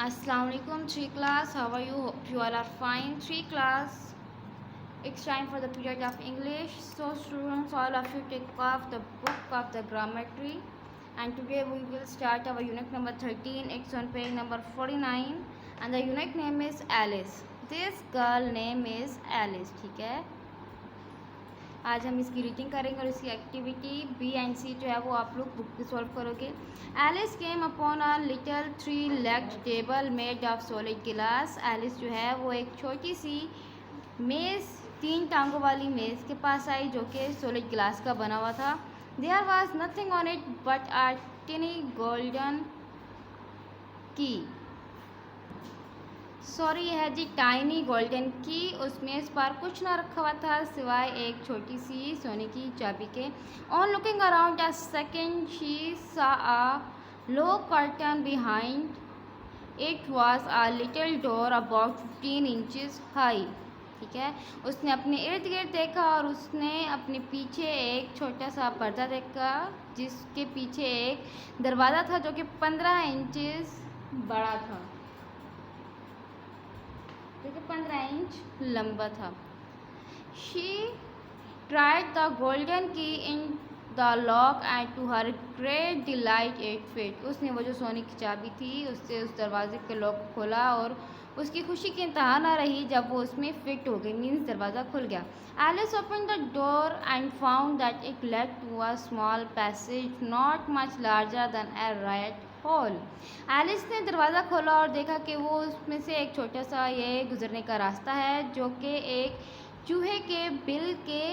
Assalamualaikum 3 class, how are you? Hope you all are fine. 3 class, it's time for the period of English. So students, all of you take off the book of the grammatry, and today we will start our unit number 13. It's on page number 49 and the unit name is Alice. This girl name is Alice. ठीक है, आज हम इसकी reading करेंगे और इसकी activity B and सी जो है वो आप लोग बुक पे सॉल्व करोगे। Alice came upon a little 3-legged table made of solid glass. Alice जो है वो एक छोटी सी मेज़, 3 टांगों वाली मेज़ के पास आई जो कि सॉलिड गिलास का बना हुआ था। There was nothing on it but a tiny golden key. Sorry, है जी टाइनी गोल्डन की। उसमें इस बार कुछ ना रखा हुआ था सिवाय एक छोटी सी सोने की चाबी के। On looking around a second she saw a low curtain behind it was a little door about 15 inches high. ठीक है, उसने अपने इर्द गिर्द देखा और उसने अपने पीछे एक छोटा सा पर्दा देखा जिसके पीछे एक दरवाज़ा था जो कि 15 इंचेस बड़ा था, जो कि 15 इंच लंबा था। She tried the golden key in the lock and to her great delight it fit. उसने वो जो सोने की चाबी थी उससे उस दरवाजे के लॉक को खोला और उसकी खुशी की इंतहा ना रही जब वो उसमें फिट हो गई, मीन्स दरवाज़ा खुल गया। Alice open the door and found that it led to a small passage not much larger than a rat hole. Alice ने दरवाज़ा खोला और देखा कि वो उसमें से एक छोटा सा ये गुजरने का रास्ता है जो कि एक चूहे के बिल के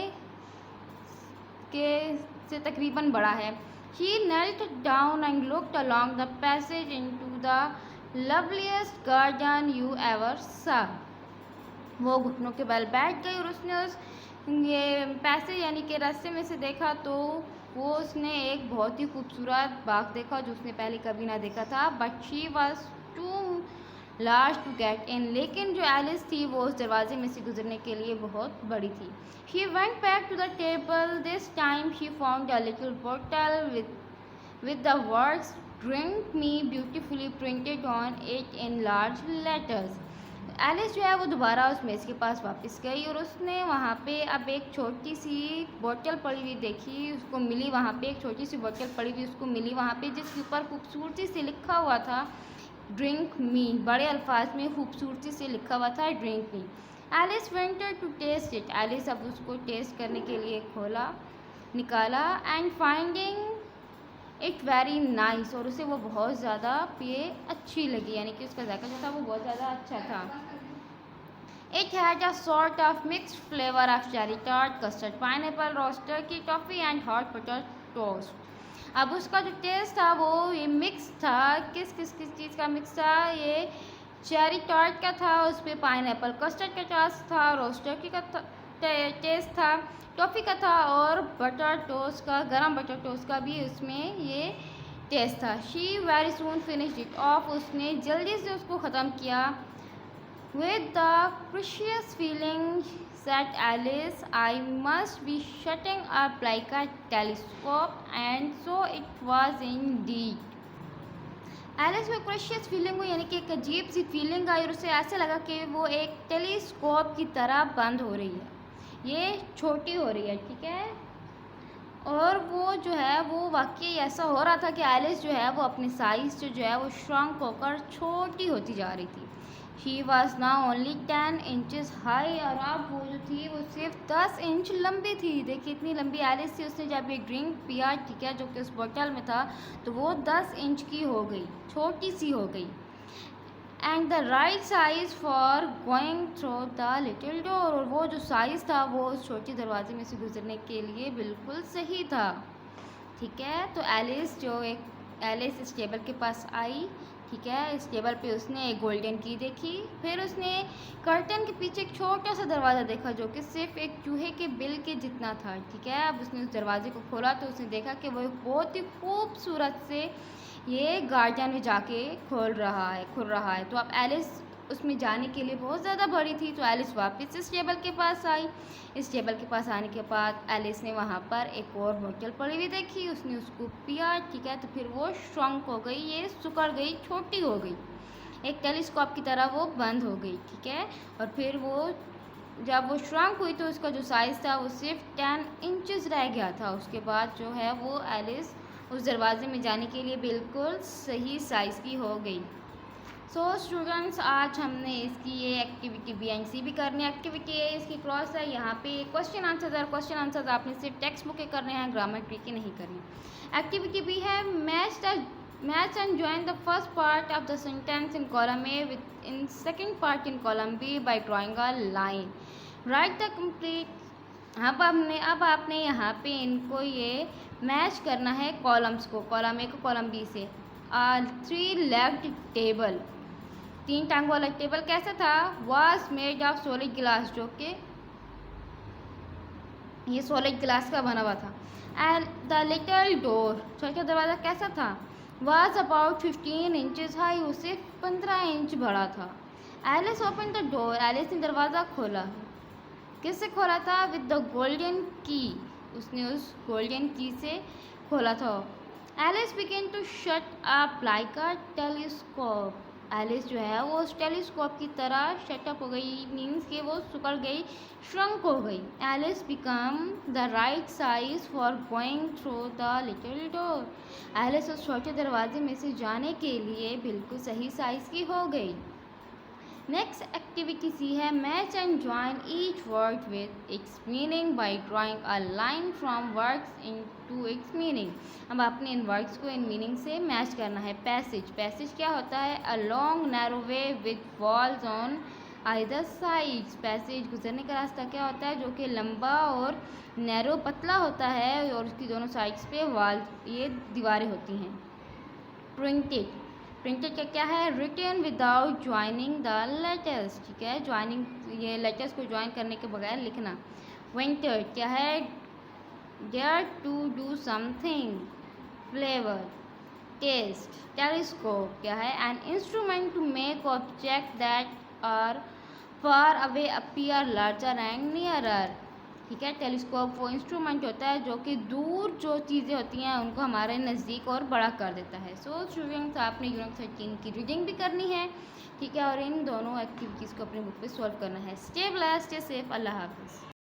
से तकरीबन बड़ा है। She knelt down and looked along the passage into the loveliest garden you ever saw. वो घुटनों के बल बैठ गई और उसने उस ये पैसेज यानी कि रास्ते में से देखा तो वो उसने एक बहुत ही खूबसूरत बाग देखा जो उसने पहले कभी ना देखा था। But she was too large to get in. लेकिन जो एलिस थी वो उस दरवाजे में से गुजरने के लिए बहुत बड़ी थी। She went back to the table. This time she found a little बोतल with the words drink me beautifully printed on it in large letters. Alice जो है वो दोबारा उस मेज़ के पास वापस गई और उसने वहाँ पे अब एक छोटी सी बोतल पड़ी हुई देखी, उसको मिली। वहाँ पे एक छोटी सी बोतल पड़ी हुई उसको मिली वहाँ पे, जिसके ऊपर खूबसूरती से लिखा हुआ था ड्रिंक मी। बड़े अल्फाज में खूबसूरती से लिखा हुआ था drink me. Alice wanted to taste it. Alice अब उसको टेस्ट करने के लिए निकाला and finding it very nice, और उसे वो बहुत ज़्यादा पिए अच्छी लगी, यानी कि उसका जायका जो था वो बहुत ज़्यादा अच्छा था। It had a sort of mixed flavour of cherry tart, custard, pineapple, roast Turkey, toffee and hot butter toast. अब उसका जो टेस्ट था वो ये मिक्स था। किस चीज़ का मिक्स था? ये चेरी टार्ट का था, उस पर पाइनएप्पल, कस्टर्ड का टेस्ट था, रोस्ट टर्की का टेस्ट था, टॉफ़ी का था और बटर टोस्ट का, गरम बटर टोस्ट का भी उसमें ये टेस्ट था। She very soon finished it off. उसने जल्दी से उसको ख़त्म किया। With the precious feeling said Alice, I must be shutting up like a telescope, and so it was indeed. Alice में प्रेशियस फीलिंग हुई, यानी कि एक अजीब सी फीलिंग आई और उसे ऐसे लगा कि वो एक टेलीस्कोप की तरह बंद हो रही है, ये छोटी हो रही है। ठीक है, और वो जो है वो वाकई ऐसा हो रहा था कि एलिस जो है वो अपने साइज़ से जो है वो श्रंक होकर छोटी होती जा रही थी। She was now only 10 inches high, और अब वो जो थी वो सिर्फ 10 इंच लंबी थी। देखिए इतनी लंबी एलिस थी। उसने जब ये ड्रिंक पिया, ठीक है, जो कि उस बोतल में था, तो वो 10 इंच की हो गई, छोटी सी हो गई। And the right size for going through the little door, और वो जो साइज़ था वो उस छोटी दरवाजे में से गुजरने के लिए बिल्कुल सही था। ठीक है, तो एलिस इस टेबल के पास आई। ठीक है, इस टेबल पे उसने एक गोल्डन की देखी, फिर उसने कर्टन के पीछे एक छोटा सा दरवाज़ा देखा जो कि सिर्फ एक चूहे के बिल के जितना था। ठीक है, अब उसने उस दरवाजे को खोला तो उसने देखा कि वो एक बहुत ही खूबसूरत से ये गार्डन में जाके खुल रहा है। तो अब एलिस उसमें जाने के लिए बहुत ज़्यादा बड़ी थी, तो एलिस वापस इस टेबल के पास आई। इस टेबल के पास आने के बाद एलिस ने वहाँ पर एक और बोतल पड़ी हुई देखी, उसने उसको पिया। ठीक है, तो फिर वो श्रंक हो गई, ये सुकड़ गई, छोटी हो गई। एक टेलीस्कोप की तरह वो बंद हो गई, ठीक है। और फिर वो जब वो श्रंक हुई तो उसका जो साइज़ था वो सिर्फ 10 इंचेस रह गया था। उसके बाद जो है वो एलिस उस दरवाजे में जाने के लिए बिल्कुल सही साइज़ की हो गई। सो स्टूडेंट्स, आज हमने इसकी ये एक्टिविटी BNC भी करनी है। एक्टिविटी है इसकी क्रॉस है, यहाँ पे क्वेश्चन आंसर्स और क्वेश्चन आंसर्स आपने सिर्फ टेक्स्ट बुक के करने हैं, ग्रामर की नहीं करनी। एक्टिविटी भी है match and join the first part of the sentence in column A with in second part in column B by drawing a line, write the complete. अब आपने यहाँ पे इनको ये मैच करना है कॉलम्स को, कॉलम ए को कॉलम बी से। 3 लेग्ड टेबल, 3 टांगों वाला टेबल कैसा था? Was made of solid glass, जो कि ये सॉलिड ग्लास का बना हुआ था। एंड द लिटिल डोर, छोटा दरवाज़ा कैसा था? वॉज अबाउट 15 इंचेस हाई, उससे 15 इंच बड़ा था। Alice open the door, Alice ने दरवाज़ा खोला। किससे खोला था? विद द गोल्डन की, उसने उस गोल्डन की से खोला था। Alice began to shut up like a telescope, Alice जो है वो उस टेलीस्कोप की तरह शटअप हो गई, मीन्स कि वो सिकुड़ गई, श्रंक हो गई। Alice become the right size for going through the little door, Alice उस छोटे दरवाजे में से जाने के लिए बिल्कुल सही साइज़ की हो गई। नेक्स्ट एक्टिविटी सी है match and join each word with its meaning by drawing a line from words in to its meaning. अब आपने इन वर्ड्स को इन मीनिंग से मैच करना है। पैसेज, पैसेज क्या होता है? A long narrow way with walls on either sides, passage गुजरने का रास्ता क्या होता है? जो कि लंबा और नैरो पतला होता है और उसकी दोनों साइड्स पे वॉल, ये दीवारें होती हैं। प्रिंटेड, प्रिंटेड का क्या है? Written without joining the letters, ठीक है, ज्वाइनिंग, ये लेटर्स को ज्वाइन करने के बगैर लिखना। वेंटर्ड क्या है? Dare to do something. Flavour, taste. Telescope क्या है? An instrument to make object that are far away appear larger and nearer, ठीक है। टेलीस्कोप वो इंस्ट्रूमेंट होता है जो कि दूर जो चीज़ें होती हैं उनको हमारे नज़दीक और बड़ा कर देता है। सो स्टूडेंट्स, आपने यूनिट 13 की रीडिंग भी करनी है, ठीक है, और इन दोनों एक्टिविटीज़ को अपनी बुक पे सॉल्व करना है। स्टे ब्लेस्ड, स्टे सेफ, अल्लाह हाफिज़।